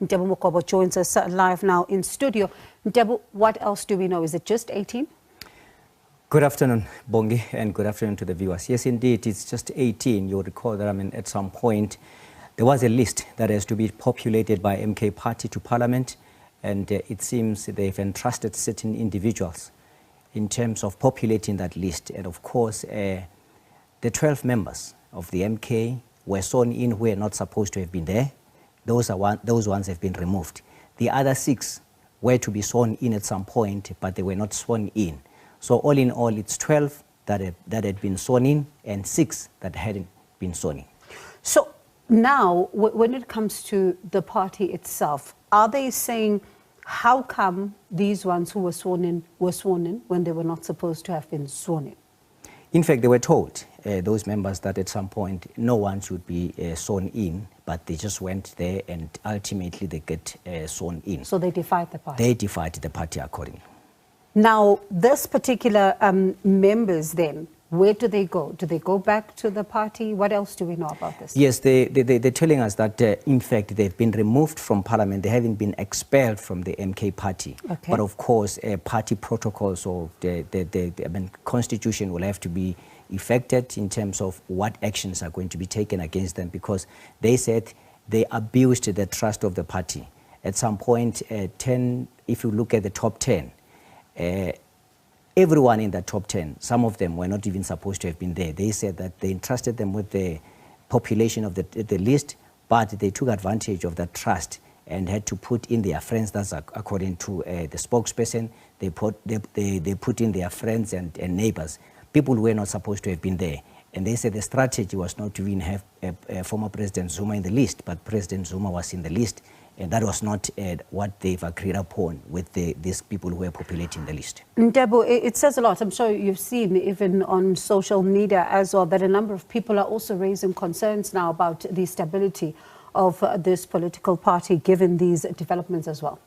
Nhlamulo Ndhlela joins us live now in studio. Nhlamulo, what else do we know? Is it just 18? Good afternoon, Bongi, and good afternoon to the viewers. Yes, indeed, it's just 18. You'll recall that, at some point, there was a list that has to be populated by MK Party to Parliament, and it seems they've entrusted certain individuals in terms of populating that list. And of course, the 12 members of the MK were sworn in who were not supposed to have been there. Those ones have been removed. The other 6 were to be sworn in at some point, but they were not sworn in. So all in all, it's 12 that had been sworn in and 6 that hadn't been sworn in. So now, when it comes to the party itself, are they saying how come these ones who were sworn in when they were not supposed to have been sworn in? In fact, they were told, those members, that at some point no one should be sworn in, but they just went there and ultimately they get sworn in. So they defied the party? They defied the party accordingly. Now, this particular members then, where do they go? Do they go back to the party? What else do we know about this? Yes, they're telling us that, in fact, they've been removed from Parliament. They haven't been expelled from the MK Party. Okay. But of course, party protocols or the constitution will have to be effected in terms of what actions are going to be taken against them, because they said they abused the trust of the party. At some point, if you look at the top 10, everyone in the top 10, some of them were not even supposed to have been there. They said that they entrusted them with the population of the list, but they took advantage of that trust and had to put in their friends. That's according to the spokesperson. They put in their friends and neighbors, people who were not supposed to have been there. And they said the strategy was not to even have former President Zuma in the list, but President Zuma was in the list. And that was not what they've agreed upon with these people who were populating the list. Ndebo, it says a lot. I'm sure you've seen even on social media as well that a number of people are also raising concerns now about the stability of this political party given these developments as well.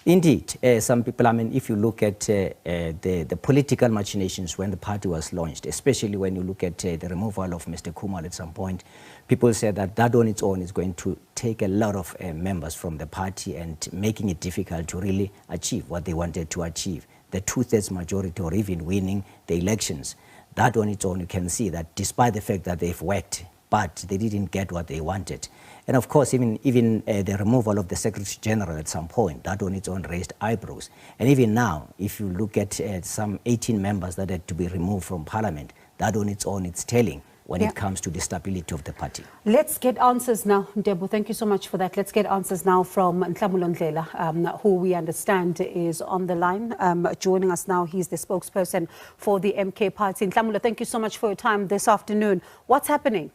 Indeed, some people, if you look at the political machinations when the party was launched, especially when you look at the removal of Mr. Kumar at some point, people said that on its own is going to take a lot of members from the party and making it difficult to really achieve what they wanted to achieve, the 2/3 majority or even winning the elections. That on its own, you can see that despite the fact that they've worked, but they didn't get what they wanted. And of course, even the removal of the Secretary General at some point, that on its own raised eyebrows. And even now, if you look at some 18 members that had to be removed from Parliament, that on its own, it's telling when it comes to the stability of the party. Let's get answers now, Ndebo. Thank you so much for that. Let's get answers now from Nhlamulo Ndhlela, who we understand is on the line. Joining us now, he's the spokesperson for the MK Party. Nhlamulo, thank you so much for your time this afternoon. What's happening?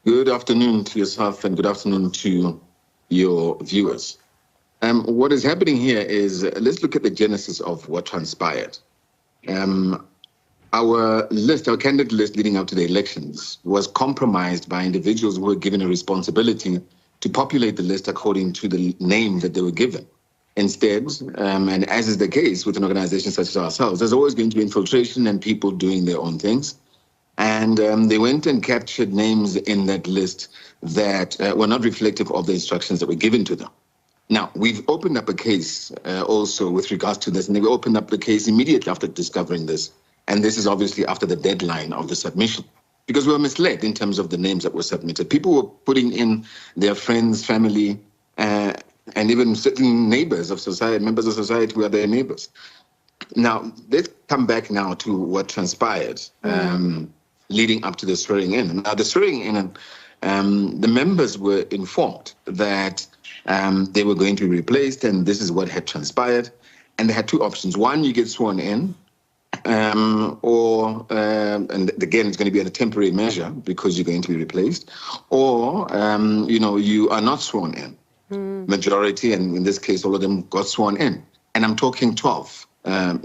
Good afternoon to yourself and good afternoon to your viewers. What is happening here is, let's look at the genesis of what transpired. Our candidate list leading up to the elections was compromised by individuals who were given a responsibility to populate the list according to the name that they were given. Instead, and as is the case with an organization such as ourselves, there's always going to be infiltration and people doing their own things. And they went and captured names in that list that were not reflective of the instructions that were given to them. Now, we've opened up a case also with regards to this, and we opened up the case immediately after discovering this. And this is obviously after the deadline of the submission, because we were misled in terms of the names that were submitted. People were putting in their friends, family, and even certain neighbors of society, members of society who are their neighbors. Now, let's come back now to what transpired. Leading up to the swearing in. Now, the swearing in, the members were informed that they were going to be replaced, and this is what had transpired. And they had 2 options. One, you get sworn in, and again, it's going to be at a temporary measure because you're going to be replaced, or, you are not sworn in. Majority, and in this case, all of them got sworn in. And I'm talking 12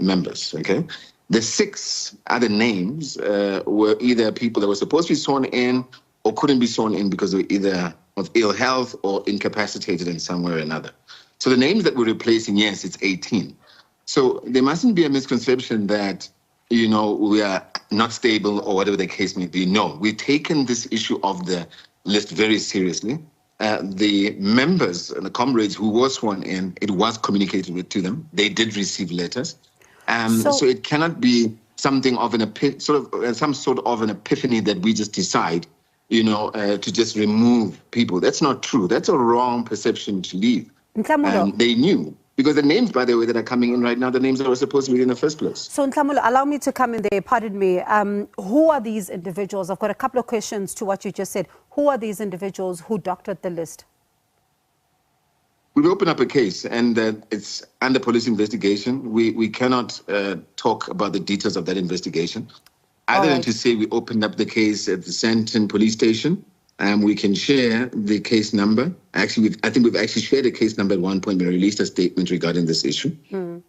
members, okay? The 6 other names were either people that were supposed to be sworn in or couldn't be sworn in because they were either of ill health or incapacitated in some way or another. So the names that we're replacing, yes, it's 18. So there mustn't be a misconception that, we are not stable or whatever the case may be. No, we've taken this issue of the list very seriously. the members and the comrades who were sworn in, it was communicated with to them. They did receive letters. So it cannot be something of some sort of an epiphany that we just decide, to just remove people. That's not true. That's a wrong perception to leave. They knew. Because the names, by the way, that are coming in right now, the names that were supposed to be in the first place. So, Nhlamulo, allow me to come in there, pardon me. Who are these individuals? I've got a couple of questions to what you just said. Who are these individuals who doctored the list? We've opened up a case, and it's under police investigation. We cannot talk about the details of that investigation, other than to say we opened up the case at the Sandton police station. We can share the case number. Actually, I think we've actually shared a case number at one point. We released a statement regarding this issue.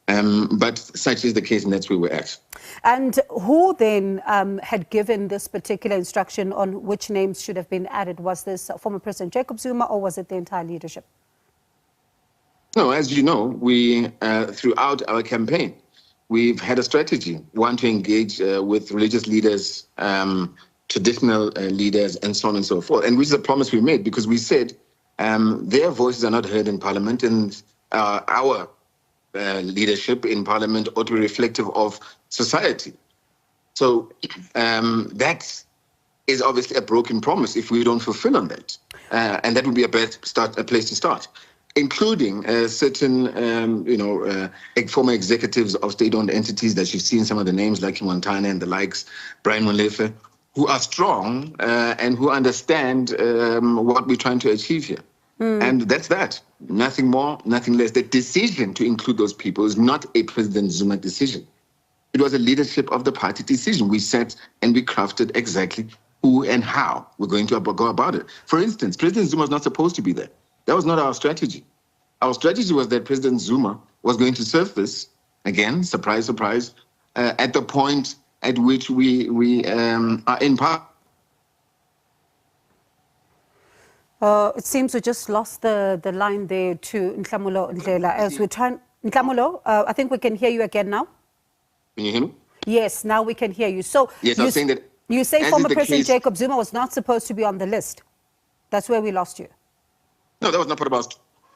But such is the case, and that's where we're at. And who then had given this particular instruction on which names should have been added? Was this former President Jacob Zuma, or was it the entire leadership? No, as you know, we, throughout our campaign, we've had a strategy, one to engage with religious leaders, traditional leaders, and so on and so forth. And which is a promise we made, because we said their voices are not heard in Parliament, and our leadership in Parliament ought to be reflective of society. So that is obviously a broken promise if we don't fulfill on that. And that would be a place to start, including certain, former executives of state-owned entities that you've seen some of the names, like Montana and the likes, Brian Molefe, who are strong and who understand what we're trying to achieve here. And that's that. Nothing more, nothing less. The decision to include those people is not a President Zuma decision. It was a leadership of the party decision. We sat and we crafted exactly who and how we're going to go about it. For instance, President Zuma was not supposed to be there. That was not our strategy. Our strategy was that President Zuma was going to surface, again, surprise, surprise, at the point at which we are in power. It seems we just lost the line there to Nhlamulo Ndhlela as we're trying. Nhlamulo, I think we can hear you again now. Can you hear me? Yes, now we can hear you. So yes, I was saying that you say former President Jacob Zuma was not supposed to be on the list. That's where we lost you. No, that was not part of our.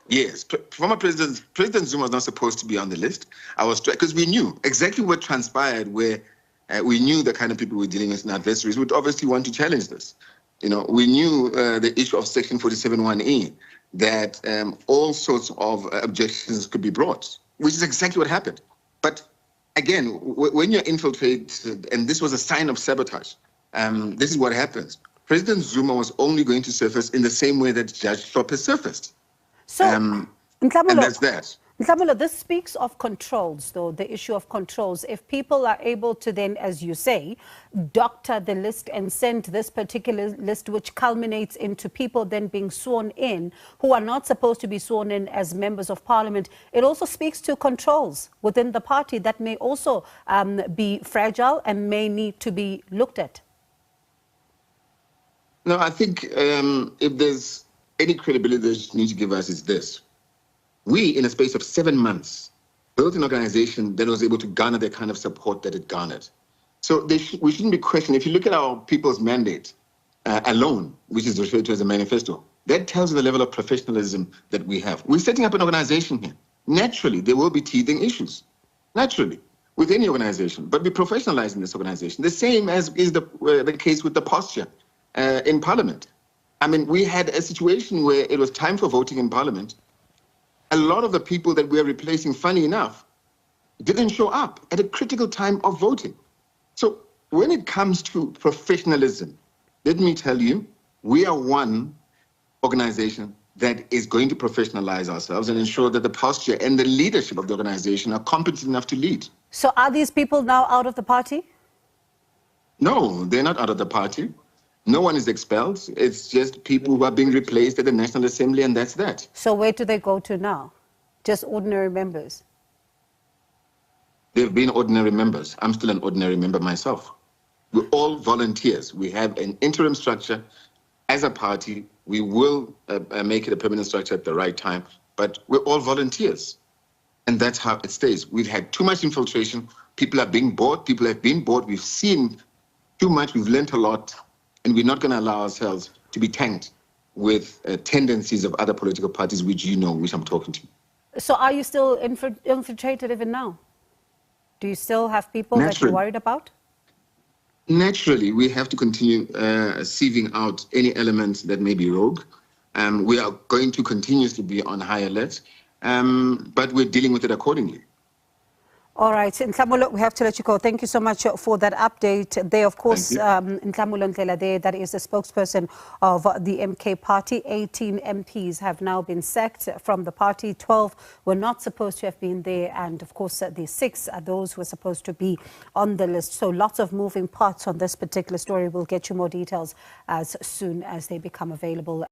Yes, former President Zuma was not supposed to be on the list. Because we knew exactly what transpired, where we knew the kind of people we're dealing with in adversaries would obviously want to challenge this. We knew the issue of Section 47(1)(e), that all sorts of objections could be brought, which is exactly what happened. But again, when you're infiltrated, and this was a sign of sabotage, this is what happens. President Zuma was only going to surface in the same way that Judge Hlophe surfaced. So, and that's that. Nhlamulo, this speaks of controls, though, the issue of controls. If people are able to then, as you say, doctor the list and send this particular list, which culminates into people then being sworn in who are not supposed to be sworn in as members of Parliament, it also speaks to controls within the party that may also be fragile and may need to be looked at. No, I think if there's any credibility that you need to give us, is this. We, in a space of 7 months, built an organization that was able to garner the kind of support that it garnered. So we shouldn't be questioning. If you look at our people's mandate alone, which is referred to as a manifesto, that tells you the level of professionalism that we have. We're setting up an organization here. Naturally, there will be teething issues. Naturally, with any organization. But we're professionalizing this organization. The same as is the case with the posture in Parliament. I mean, we had a situation where it was time for voting in Parliament. A lot of the people that we're replacing, funny enough, didn't show up at a critical time of voting. So when it comes to professionalism, let me tell you, we are one organization that is going to professionalize ourselves and ensure that the posture and the leadership of the organization are competent enough to lead. So are these people now out of the party? No, they're not out of the party. No one is expelled. It's just people who are being replaced at the National Assembly, and that's that. So where do they go to now? Just ordinary members? They've been ordinary members. I'm still an ordinary member myself. We're all volunteers. We have an interim structure. As a party, we will make it a permanent structure at the right time, but we're all volunteers. And that's how it stays. We've had too much infiltration. People are being bought. People have been bought. We've seen too much. We've learned a lot. And we're not going to allow ourselves to be tanked with tendencies of other political parties, which you know, which I'm talking to. So are you still infiltrated even now? Do you still have people that you're worried about? Naturally, we have to continue sieving out any elements that may be rogue. We are going to continuously be on high alert, but we're dealing with it accordingly. All right, Nhlamulo, we have to let you go. Thank you so much for that update. There, of course, Nhlamulo Ndhlela there, that is the spokesperson of the MK party. 18 MPs have now been sacked from the party. 12 were not supposed to have been there. And, of course, the 6 are those who were supposed to be on the list. So lots of moving parts on this particular story. We'll get you more details as soon as they become available.